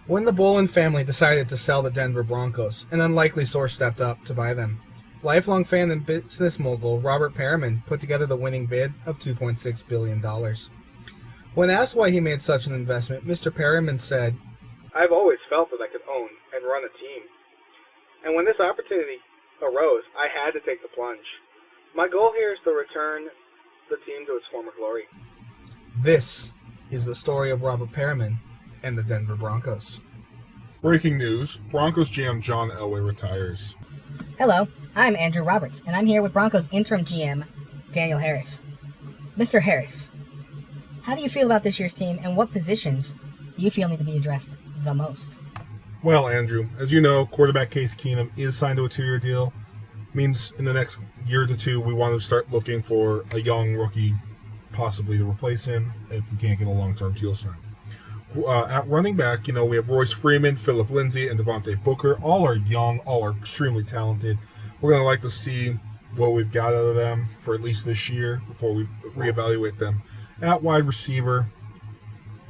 When the Bolin family decided to sell the Denver Broncos, an unlikely source stepped up to buy them. Lifelong fan and business mogul Robert Perriman put together the winning bid of $2.6 billion. When asked why he made such an investment, Mr. Perriman said, "I've always felt that I could own and run a team. And when this opportunity arose, I had to take the plunge. My goal here is to return the team to its former glory." This is the story of Robert Perriman and the Denver Broncos. Breaking news, Broncos GM John Elway retires. Hello, I'm Andrew Roberts, and I'm here with Broncos interim GM Daniel Harris. Mr. Harris, how do you feel about this year's team, and what positions do you feel need to be addressed the most? Well, Andrew, as you know, quarterback Case Keenum is signed to a 2-year deal. Means in the next year to two, we want to start looking for a young rookie possibly to replace him if we can't get a long-term deal signed. At running back, we have Royce Freeman, Phillip Lindsay, and Devontae Booker. All are young, all are extremely talented. We're going to like to see what we've got out of them for at least this year before we reevaluate them. At wide receiver,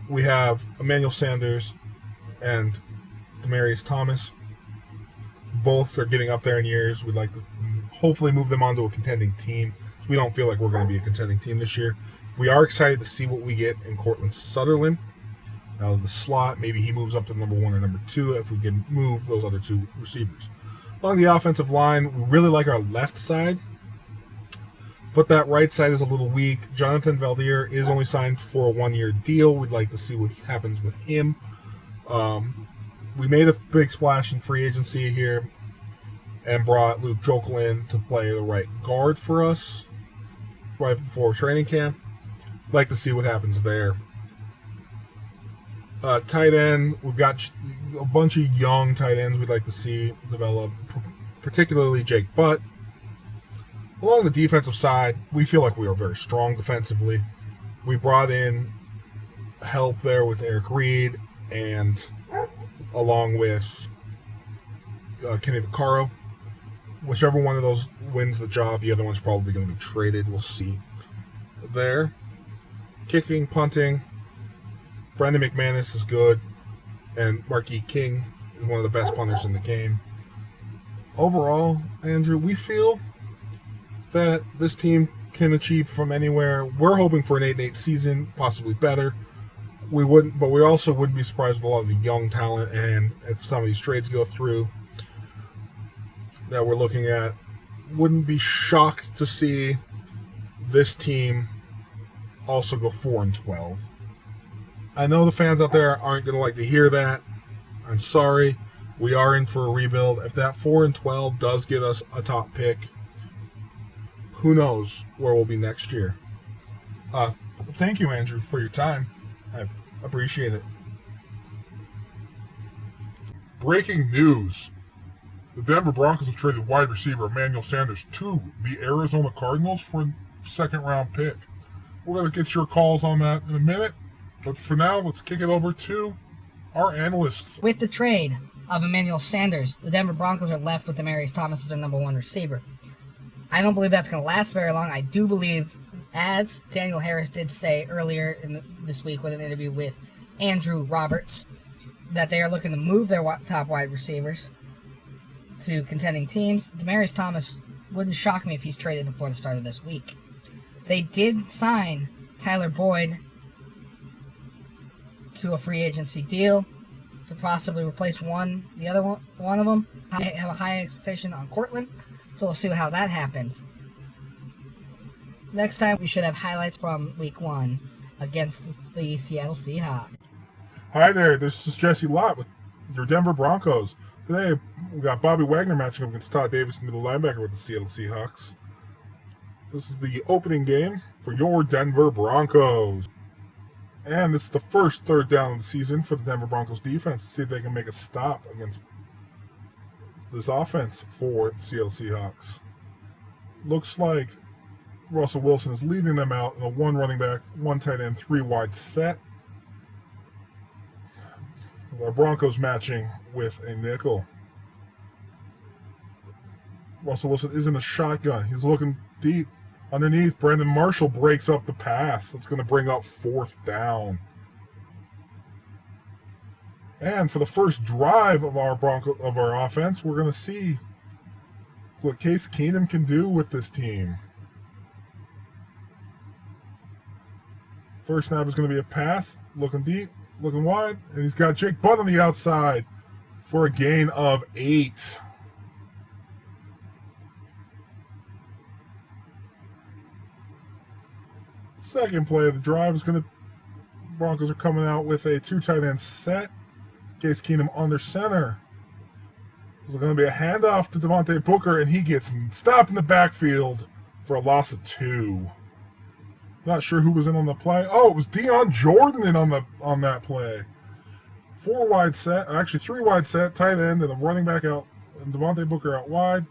we have Emmanuel Sanders and Demaryius Thomas. Both are getting up there in years. We'd like to hopefully move them onto a contending team. So we don't feel like we're going to be a contending team this year. We are excited to see what we get in Cortland Sutherland out of the slot. Maybe he moves up to number 1 or number 2 if we can move those other two receivers. Along the offensive line, we really like our left side, but that right side is a little weak. Jonathan Valdir is only signed for a 1-year deal. We'd like to see what happens with him. We made a big splash in free agency here and brought Luke Jokel in to play the right guard for us right before training camp. Like to see what happens there. Tight end, we've got a bunch of young tight ends we'd like to see develop, particularly Jake Butt. Along the defensive side, we feel like we are very strong defensively. We brought in help there with Eric Reed and along with Kenny Vaccaro. Whichever one of those wins the job, the other one's probably going to be traded. We'll see there. Kicking, punting, Brandon McManus is good, and Marquis King is one of the best punters in the game. Overall, Andrew, we feel that this team can achieve from anywhere. We're hoping for an 8-8 season, possibly better. We also wouldn't be surprised with a lot of the young talent, and if some of these trades go through that we're looking at, wouldn't be shocked to see this team also go 4-12. I know the fans out there aren't going to like to hear that. I'm sorry. We are in for a rebuild. If that 4-12 does get us a top pick, who knows where we'll be next year. Thank you, Andrew, for your time. I appreciate it. Breaking news. The Denver Broncos have traded wide receiver Emmanuel Sanders to the Arizona Cardinals for a second-round pick. We're going to get your calls on that in a minute. But for now, let's kick it over to our analysts. With the trade of Emmanuel Sanders, the Denver Broncos are left with Demaryius Thomas as their number 1 receiver. I don't believe that's going to last very long. I do believe, as Daniel Harris did say earlier this week with an interview with Andrew Roberts, that they are looking to move their top wide receivers to contending teams. Demaryius Thomas wouldn't shock me if he's traded before the start of this week. They did sign Tyler Boyd to a free agency deal to possibly replace one of them. I have a high expectation on Cortland, so we'll see how that happens. Next time, we should have highlights from Week 1 against the Seattle Seahawks. Hi there, this is Jesse Lott with your Denver Broncos. Today, we got Bobby Wagner matching up against Todd Davis, middle linebacker with the Seattle Seahawks. This is the opening game for your Denver Broncos. And this is the first third down of the season for the Denver Broncos defense to see if they can make a stop against this offense for the Seattle Seahawks. Looks like Russell Wilson is leading them out in a 1 running back, 1 tight end, 3 wide set. With our Broncos matching with a nickel. Russell Wilson is in a shotgun. He's looking deep. Underneath, Brandon Marshall breaks up the pass. That's going to bring up 4th down. And for the first drive of our offense, we're going to see what Case Keenum can do with this team. First snap is going to be a pass, looking deep, looking wide, and he's got Jake Butt on the outside for a gain of 8. Second play of the drive is going to, Broncos are coming out with a 2 tight end set. Case Keenum under center. This is going to be a handoff to Devontae Booker, and he gets stopped in the backfield for a loss of 2. Not sure who was in on the play. Oh, it was Deion Jordan in on that play. 4 wide set, actually 3 wide set, tight end, and a running back out, and Devontae Booker out wide.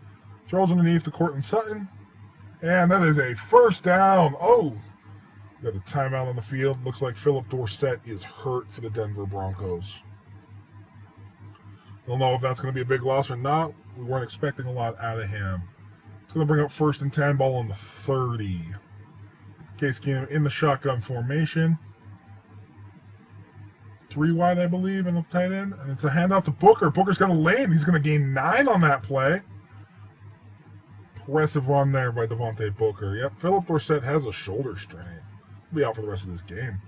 Throws underneath to Courtland Sutton. And that is a first down. Oh, got a timeout on the field. Looks like Philip Dorsett is hurt for the Denver Broncos. Don't know if that's going to be a big loss or not. We weren't expecting a lot out of him. It's going to bring up 1st and 10, ball on the 30. Case Keenum in the shotgun formation. 3 wide, I believe, in the tight end. And it's a handoff to Booker. Booker's got a lane. He's going to gain 9 on that play. Impressive run there by Devontae Booker. Yep, Philip Dorsett has a shoulder strain. He'll be out for the rest of this game.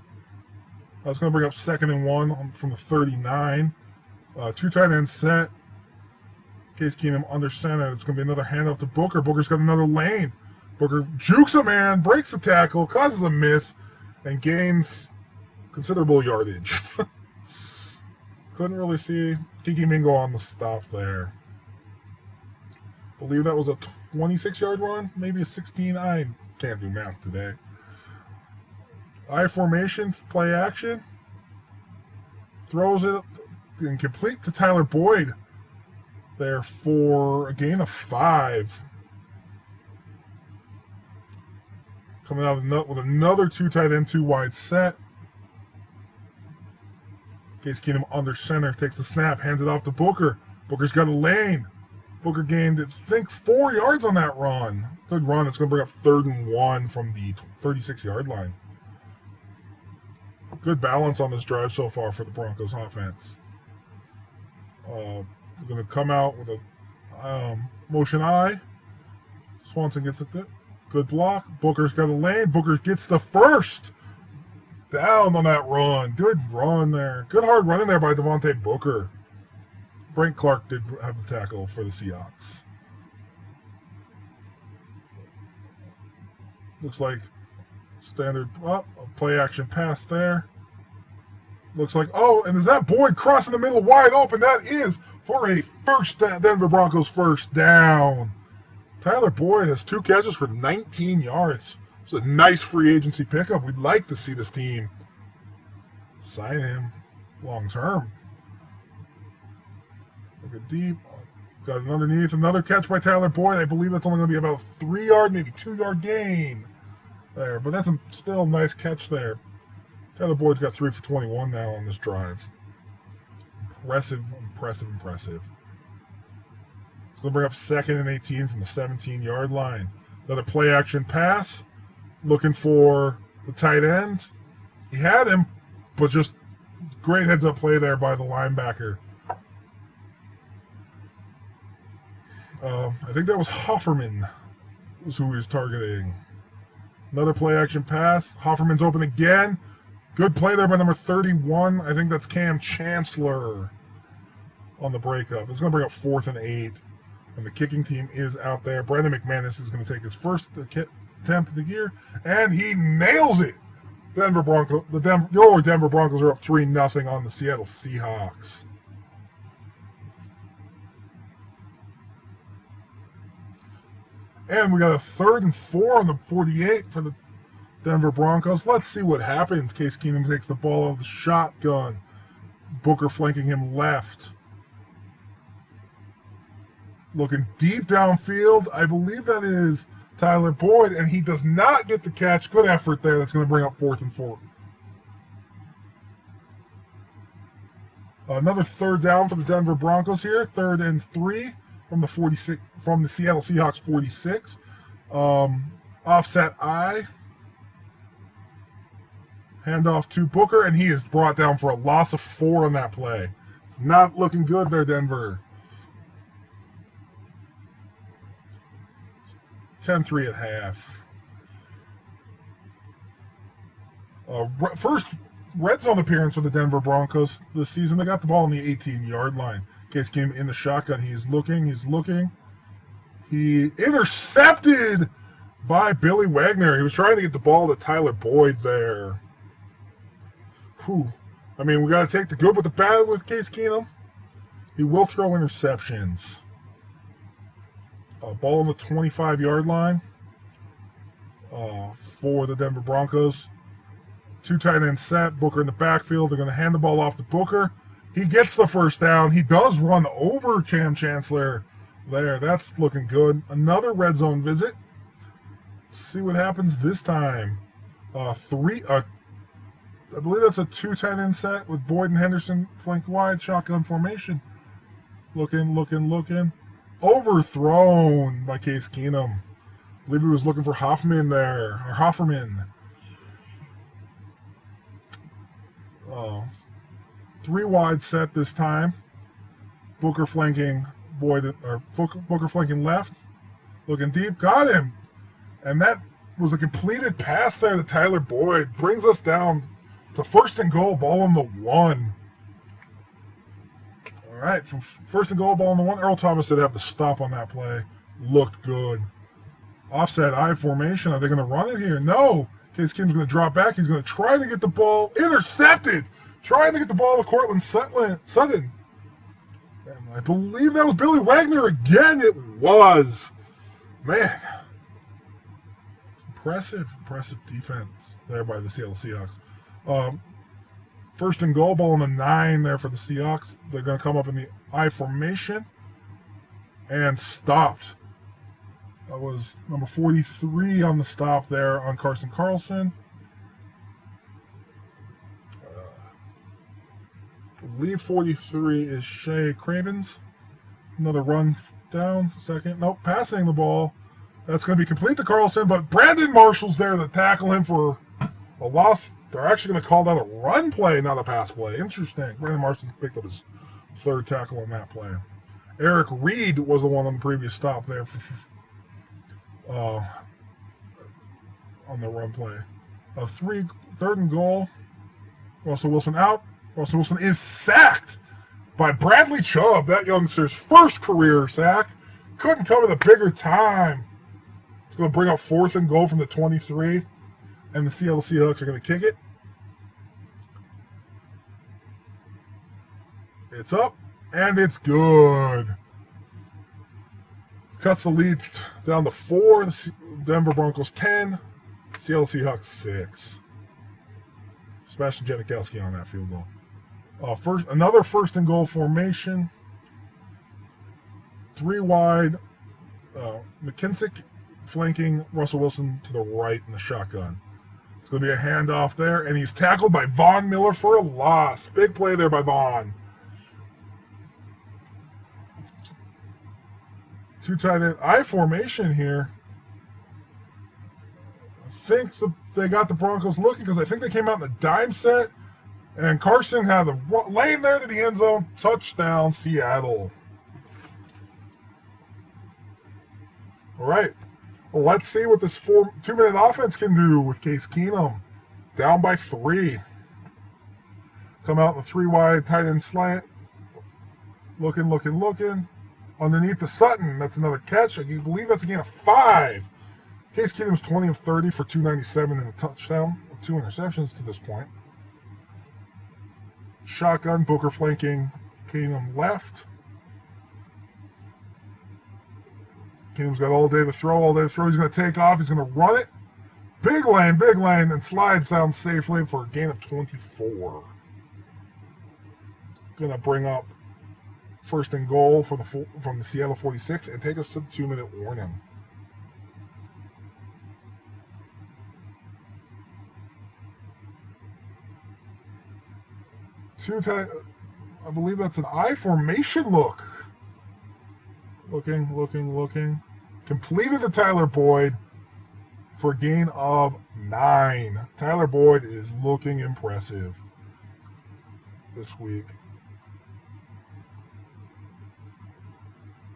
That's going to bring up 2nd and 1 from the 39. 2 tight end set. Case Keenum under center. It's going to be another handoff to Booker. Booker's got another lane. Booker jukes a man, breaks the tackle, causes a miss, and gains considerable yardage. Couldn't really see Kiki Mingo on the stop there. Believe that was a 26-yard run, maybe a 16. I can't do math today. I formation, play action. Throws it incomplete to Tyler Boyd there for a gain of 5. Coming out with another 2 tight end, 2 wide set. Case Keenum under center, takes the snap, hands it off to Booker. Booker's got a lane. Booker gained, I think, 4 yards on that run. Good run. It's going to bring up 3rd and 1 from the 36-yard line. Good balance on this drive so far for the Broncos offense. We're going to come out with a motion eye. Swanson gets it. Good block. Booker's got a lane. Booker gets the first down on that run. Good run there. Good hard running there by Devontae Booker. Frank Clark did have the tackle for the Seahawks. Looks like standard play action pass there. Looks like, and is that Boyd crossing the middle wide open? That is for a Denver Broncos first down. Tyler Boyd has 2 catches for 19 yards. It's a nice free agency pickup. We'd like to see this team sign him long term. Look at deep. Got it underneath. Another catch by Tyler Boyd. I believe that's only going to be about a 3-yard, maybe 2-yard gain there. But that's a still nice catch there. Tyler Boyd's got 3 for 21 now on this drive. Impressive. It's going to bring up 2nd and 18 from the 17-yard line. Another play action pass. Looking for the tight end. He had him, but just great heads up play there by the linebacker. I think that was Hofferman was who he was targeting. Another play action pass. Hofferman's open again. Good play there by number 31. I think that's Cam Chancellor on the breakup. It's going to bring up 4th and 8. And the kicking team is out there. Brandon McManus is going to take his first attempt of the year. And he nails it. Denver Broncos are up 3-0 on the Seattle Seahawks. And we got a 3rd and 4 on the 48 for the Denver Broncos. Let's see what happens. Case Keenum takes the ball out of the shotgun. Booker flanking him left. Looking deep downfield. I believe that is Tyler Boyd, and he does not get the catch. Good effort there. That's going to bring up 4th and 4. Another 3rd down for the Denver Broncos here. 3rd and 3 from the 46 from the Seattle Seahawks 46. Offset I. Handoff to Booker, and he is brought down for a loss of 4 on that play. It's not looking good there, Denver. 10-3 at half. First red zone appearance for the Denver Broncos this season. They got the ball on the 18-yard line. Case came in the shotgun. He's looking. He intercepted by Billy Wagner. He was trying to get the ball to Tyler Boyd there. Whew. I mean, we got to take the good with the bad with Case Keenum. He will throw interceptions. Ball on the 25-yard line for the Denver Broncos. 2 tight end set. Booker in the backfield. They're going to hand the ball off to Booker. He gets the first down. He does run over Cham Chancellor there. That's looking good. Another red zone visit. Let's see what happens this time. I believe that's a 2 tight end set with Boyd and Henderson flank wide. Shotgun formation. Looking. Overthrown by Case Keenum. I believe he was looking for Hoffman there. Or Hofferman. 3 wide set this time. Booker flanking Boyd, or Booker flanking left. Looking deep. Got him. And that was a completed pass there to Tyler Boyd. Brings us down to 1st and goal. Ball on the 1. All right. From 1st and goal, ball on the 1. Earl Thomas did have the stop on that play. Looked good. Offset I formation. Are they going to run it here? No. Case Keenum's going to drop back. He's going to try to get the ball. Intercepted. Trying to get the ball to Cortland Sutton. And I believe that was Billy Wagner again. It was. Man. Impressive defense there by the Seattle Seahawks. 1st and goal, ball on the 9 there for the Seahawks. They're going to come up in the I formation and stopped. That was number 43 on the stop there on Carson Carlson. I believe 43 is Shea Cravens. Another run down, second. Nope, passing the ball. That's going to be complete to Carlson, but Brandon Marshall's there to tackle him for a loss. They're actually going to call that a run play, not a pass play. Interesting. Brandon Marshall picked up his 3rd tackle on that play. Eric Reed was the one on the previous stop there on the run play. 3rd and goal. Russell Wilson out. Russell Wilson is sacked by Bradley Chubb, that youngster's 1st career sack. Couldn't come at a bigger time. It's going to bring up 4th and goal from the 23, and the Seattle Seahawks are going to kick it. It's up, and it's good. Cuts the lead down to 4. The Denver Broncos 10, Seattle Seahawks 6. Sebastian Janikowski on that field goal. Another 1st and goal formation. 3 wide. McKissick flanking Russell Wilson to the right in the shotgun. It's going to be a handoff there, and he's tackled by Von Miller for a loss. Big play there by Von. 2 tight end I formation here. I think they got the Broncos looking because I think they came out in a dime set, and Carson had the lane there to the end zone. Touchdown, Seattle. All right. Well, let's see what this 2-minute offense can do with Case Keenum. Down by 3. Come out in the 3 wide tight end slant. Looking. Underneath to Sutton. That's another catch. I believe that's a gain of 5. Case Keenum's 20 of 30 for 297 and a touchdown. 2 interceptions to this point. Shotgun, Booker flanking Keenum left. Keenum's got all day to throw. He's going to take off. He's going to run it. Big lane, and slides down safely for a gain of 24. Going to bring up 1st and goal from the Seattle 46 and take us to the 2-minute warning. I believe that's an I formation look. Looking. Completed to Tyler Boyd for a gain of 9. Tyler Boyd is looking impressive this week.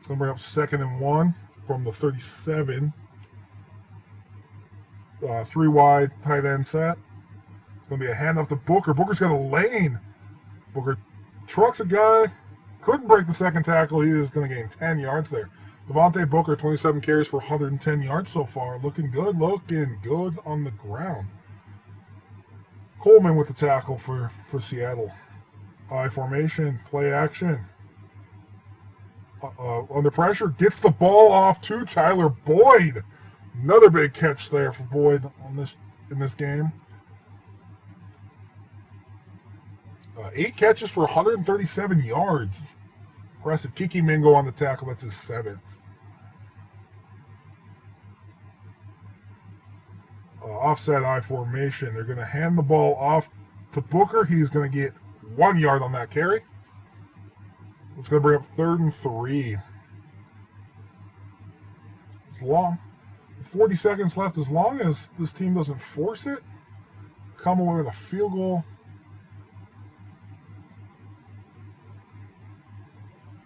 going to bring up 2nd and 1 from the 37. 3 wide tight end set. It's going to be a handoff to Booker. Booker's got a lane. Booker trucks a guy. Couldn't break the second tackle. He is going to gain 10 yards there. Devontae Booker, 27 carries for 110 yards so far. Looking good on the ground. Coleman with the tackle for Seattle. I formation, play action. Under pressure, gets the ball off to Tyler Boyd. Another big catch there for Boyd in this game. 8 catches for 137 yards. Impressive. Kiki Mingo on the tackle. That's his 7th. Offset I formation. They're going to hand the ball off to Booker. He's going to get 1 yard on that carry. It's going to bring up 3rd and 3. It's long. 40 seconds left. As long as this team doesn't force it, come away with a field goal.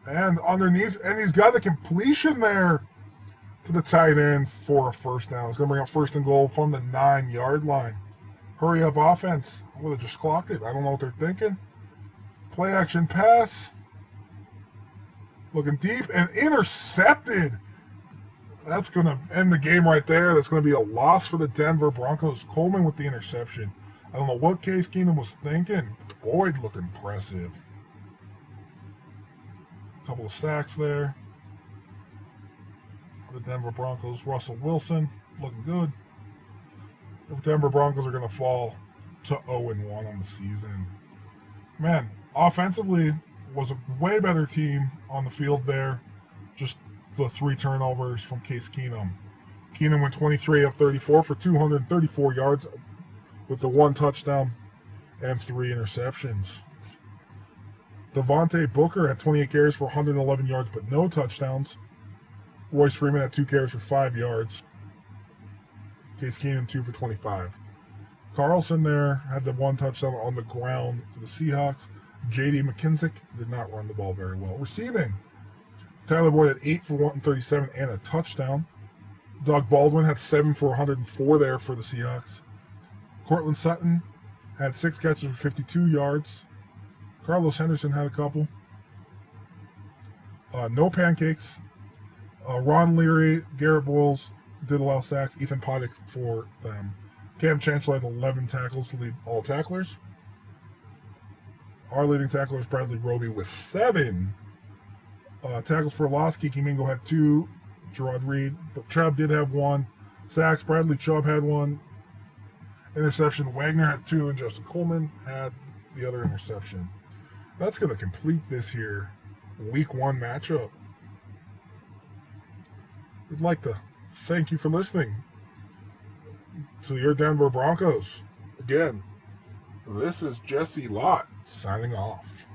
And underneath, and he's got the completion there to the tight end for a first down. It's going to bring up 1st and goal from the 9-yard line. Hurry up offense. I would have just clocked it. I don't know what they're thinking. Play action pass. Looking deep and intercepted. That's going to end the game right there. That's going to be a loss for the Denver Broncos. Coleman with the interception. I don't know what Case Keenum was thinking. Boyd looked impressive. Couple of sacks there. The Denver Broncos. Russell Wilson looking good. The Denver Broncos are going to fall to 0-1 on the season. Man, offensively was a way better team on the field there. Just the 3 turnovers from Case Keenum. Keenum went 23 of 34 for 234 yards with the 1 touchdown and 3 interceptions. Devontae Booker had 28 carries for 111 yards but no touchdowns. Royce Freeman had 2 carries for 5 yards. Case Keenum 2 for 25. Carlson there had the 1 touchdown on the ground for the Seahawks. J.D. McKissick did not run the ball very well. Receiving, Tyler Boyd had 8 for 137 and a touchdown. Doug Baldwin had 7 for 104 there for the Seahawks. Cortland Sutton had 6 catches for 52 yards. Carlos Henderson had a couple. No pancakes. Ron Leary, Garrett Bowles did allow sacks. Ethan Poddick for them. Cam Chancellor had 11 tackles to lead all tacklers. Our leading tackler is Bradley Roby with 7 tackles for a loss. Kiki Mingo had 2. Gerard Reed, but Chubb did have 1. Sacks, Bradley Chubb had 1. Interception, Wagner had 2, and Justin Coleman had the other interception. That's going to complete this here Week 1 matchup. We'd like to thank you for listening to your Denver Broncos. Again, this is Jesse Lott signing off.